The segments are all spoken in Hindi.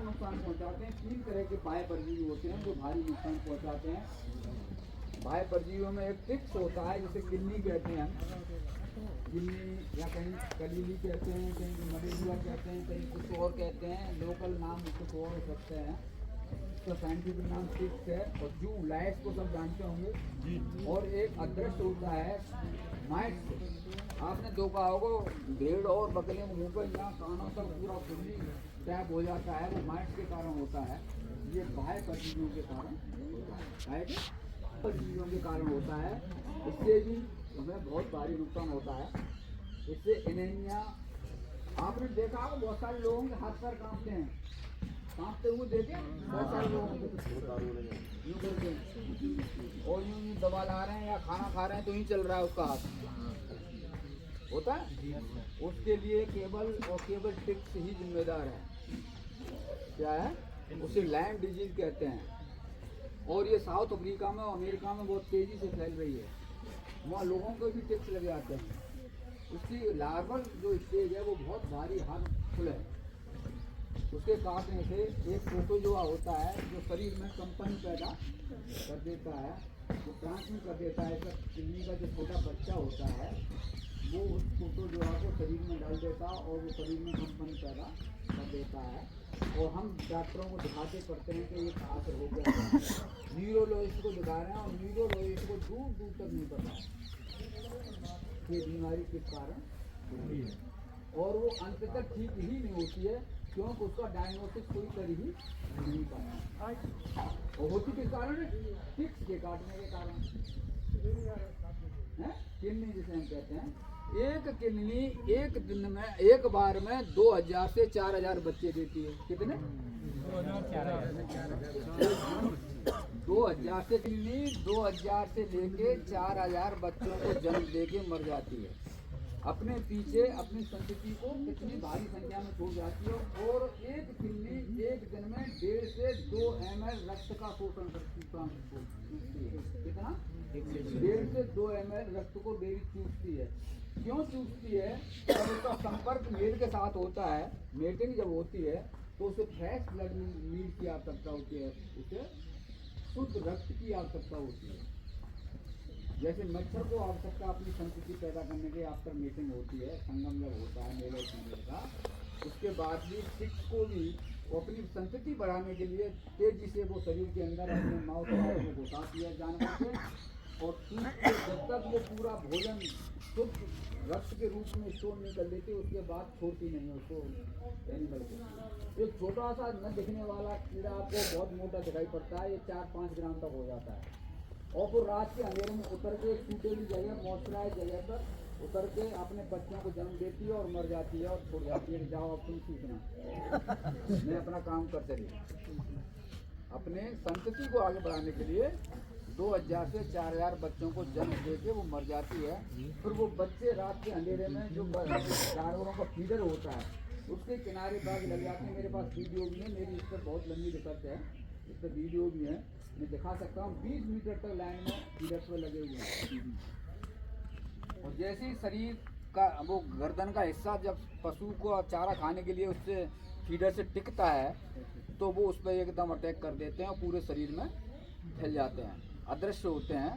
नुकसान पहुंचाते हैं। 3 तरह के बाह्य परजीवी होते हैं जो भारी नुकसान पहुंचाते हैं। बाह्य परजीवियों में एक टिक्स होता है जिसे किन्नी कहते हैं, किन्नी या कहीं कलीली कहते हैं, कहीं मलेरिया कहते हैं, कहीं कुछ और कहते हैं, लोकल नाम कुछ और हो सकते हैं। इसका साइंटिफिक नाम टिक्स है। और जू लाइट्स को सब जानते होंगे। और एक अदृश्य होता है माइट्स। आपने देखा होगा भेड़ और बकरियों के मुंह पर यहाँ कानों तक पूरा खुली टैप हो जाता है, वो माइट्स के कारण होता है। ये बाह्य परजीवियों के कारण होता है, परजीवियों के कारण होता है। इससे भी हमें बहुत भारी नुकसान होता है। इससे एनीमिया, आपने देखा होगा बहुत सारे लोगों के हाथ पैर कांपते हैं, कांपते हुए देखे बहुत सारे लोगों को यूँ करके, और यूँ दबा ला रहे हैं या खाना खा रहे हैं तो यूँ चल रहा है उसका हाथ, होता है। उसके लिए केवल और केवल टिक्स ही जिम्मेदार है। क्या है? उसे लाइम डिजीज कहते हैं। और ये साउथ अफ्रीका में और अमेरिका में बहुत तेज़ी से फैल रही है। वहाँ लोगों को भी टिक्स लग जाते हैं। उसकी लार्वल जो स्टेज है वो बहुत भारी हार्मफुल है। उसके काटने से एक प्रोटोजोआ होता है जो शरीर में कंपन पैदा कर देता है, वो ट्रांसमिट कर देता है। इसका किडनी का जो छोटा बच्चा होता है वो उस प्रोटोजोआ को शरीर में डाल देता है और वो शरीर में कंपन पैदा कर देता है। और हम डॉक्टरों को दिखाते पड़ते हैं कि ये कहाँ से हो गया है। न्यूरोलॉजिस्ट को दिखा रहे हैं और न्यूरोलॉजिस्ट को दूर दूर तक नहीं पता ये बीमारी किस कारण होती है। और वो अंत तक ठीक ही नहीं होती है क्योंकि उसका डायग्नोसिस कोई कर ही नहीं पाता। और होती किस कारण है? टिक्स के काटने के कारण है। किडनी जिसे हम कहते हैं, एक किडनी एक दिन में एक बार में 2000 से 4000 बच्चे देती है। कितने? 2000 से किडनी 2000 से लेके 4000 बच्चों को जन्म देके मर जाती है। अपने पीछे अपनी संतति को कितनी भारी संख्या में छोड़ जाती है। और एक किडनी एक दिन में 1.5 से 2 ml रक्त का शोषण करती है। कितना? 1.5 से 2 ml रक्त को डेली चूसती है। क्यों चूसती है? जब उसका संपर्क मेट के साथ होता है, मेटिंग जब होती है तो उसे फ्रेश ब्लड नीड की आवश्यकता होती है, उसे शुद्ध रक्त की आवश्यकता होती है। जैसे मच्छर को आवश्यकता अपनी संतति पैदा करने के आफ्टर मीटिंग होती है, संगम जब होता है मेल और फीमेल का, उसके बाद भी टिक्स को भी वो अपनी संतति बढ़ाने के लिए तेजी से वो शरीर के अंदर अपने माउथ में घुसाती है जानवर के। और जब तक वो पूरा भोजन शुद्ध रक्त के रूप में स्टोर नहीं कर लेती उसके बाद छोड़ती नहीं है उसको एनिमल को। एक छोटा सा न दिखने वाला कीड़ा आपको बहुत मोटा दिखाई पड़ता है, ये 4-5 ग्राम तक हो जाता है। और फिर रात के अंधेरे में उतर के सूटेली जगह मॉइस्चराइज जगह पर उतर के अपने बच्चों को जन्म देती है और मर जाती है और छोड़ जाती है कि जाओ अब तुम सूचना मैं अपना काम कर चली। अपने संतति को आगे बढ़ाने के लिए 2000 से 4000 बच्चों को जन्म दे के वो मर जाती है। फिर वो बच्चे रात के अंधेरे में जो जानवरों का फीडर होता है उसके किनारे बाग लग जाते हैं। मेरे पास वीडियो भी है, मेरी इस पर बहुत लंबी रिसर्च है, इस पर वीडियो भी है, मैं दिखा सकता हूँ। 20 मीटर तक लाइन में फीडर्स पर लगे हुए हैं। और जैसे ही शरीर का वो गर्दन का हिस्सा जब पशु को चारा खाने के लिए उससे फीडर से टिकता है तो वो उस पर एकदम अटैक कर देते हैं और पूरे शरीर में फैल जाते हैं, अदृश्य होते हैं।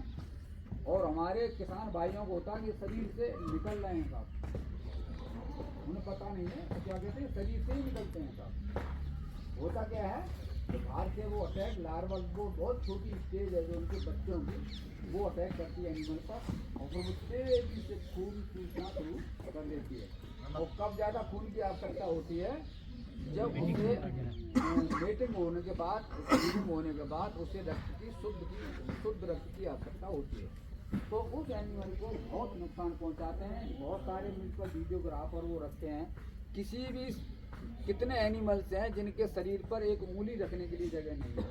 और हमारे किसान भाइयों को होता है कि शरीर से निकल रहे हैं साहब, उन्हें पता नहीं है तो क्या कहते हैं शरीर से ही निकलते हैं साहब। होता क्या है तो बाहर से वो अटैक लार्वल, वो बहुत छोटी स्टेज है जो उनके बच्चों की, वो अटैक करती है एनिमल पर और फिर वो तेजी से खून चूसना शुरू कर देती है। और कब ज़्यादा खून की आवश्यकता होती है? जब उसे मेटिंग होने के बाद, ब्रीडिंग होने के बाद उसे रक्त की शुद्ध रक्त की आवश्यकता होती है। तो उस एनिमल को बहुत नुकसान पहुंचाते हैं। बहुत सारे मिल पर वीडियोग्राफर वो रखते हैं। किसी भी कितने एनिमल्स हैं जिनके शरीर पर एक उंगली रखने के लिए जगह नहीं है,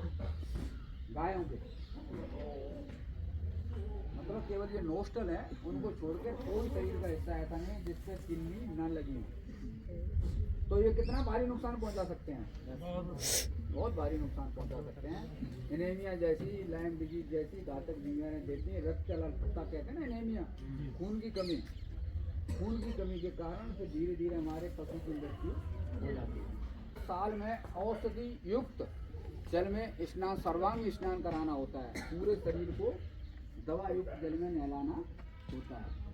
गायों के, मतलब केवल ये नोस्टल है, उनको छोड़कर कोई शरीर का हिस्सा ऐसा नहीं जिस पर किडनी न लगी हो। तो ये कितना भारी नुकसान पहुंचा सकते हैं? बहुत भारी नुकसान पहुंचा सकते हैं। एनीमिया जैसी, लाइम डिजीज जैसी घातक बीमारियां देती हैं। रक्त अल्पता कहते हैं ना, एनीमिया, खून की कमी, खून की कमी के कारण फिर धीरे धीरे हमारे पशु की मृत्यु हो जाती है। साल में औषधि युक्त जल में स्नान, सर्वांग स्नान कराना होता है। पूरे शरीर को दवा युक्त जल में नहलाना होता है।